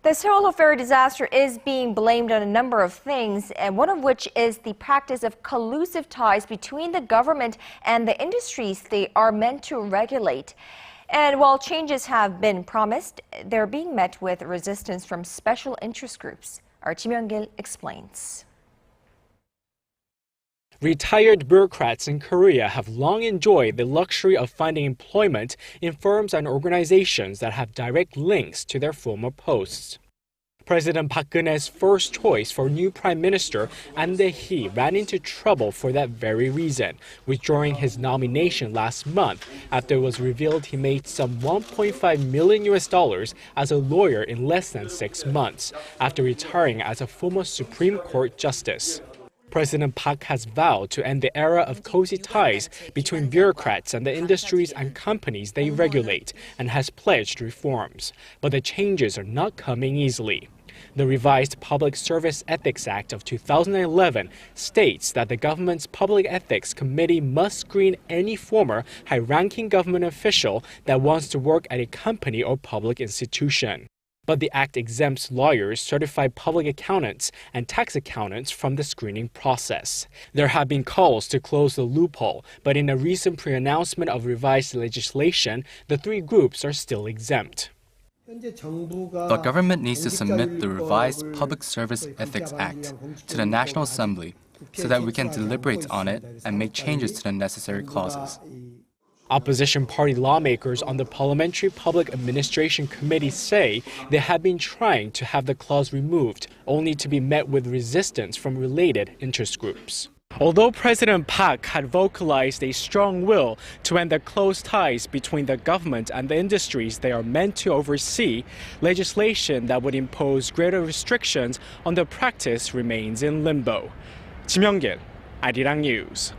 The Sewol-ho ferry disaster is being blamed on a number of things, and one of which is the practice of collusive ties between the government and the industries they are meant to regulate. And while changes have been promised, they're being met with resistance from special interest groups. Our Ji Myung-kil explains. Retired bureaucrats in Korea have long enjoyed the luxury of finding employment in firms and organizations that have direct links to their former posts. President Park Geun-hye's first choice for new Prime Minister Ahn Dai-hee ran into trouble for that very reason, withdrawing his nomination last month after it was revealed he made some $1.5 million as a lawyer in less than 6 months, after retiring as a former Supreme Court justice. President Park has vowed to end the era of cozy ties between bureaucrats and the industries and companies they regulate, and has pledged reforms. But the changes are not coming easily. The revised Public Service Ethics Act of 2011 states that the government's Public Ethics Committee must screen any former high-ranking government official that wants to work at a company or public institution. But the act exempts lawyers, certified public accountants, and tax accountants from the screening process. There have been calls to close the loophole, but in a recent pre-announcement of revised legislation, the three groups are still exempt. The government needs to submit the revised Public Service Ethics Act to the National Assembly so that we can deliberate on it and make changes to the necessary clauses. Opposition party lawmakers on the Parliamentary Public Administration Committee say they have been trying to have the clause removed, only to be met with resistance from related interest groups. Although President Park had vocalized a strong will to end the close ties between the government and the industries they are meant to oversee, legislation that would impose greater restrictions on the practice remains in limbo. Ji Myung-kil, Arirang News.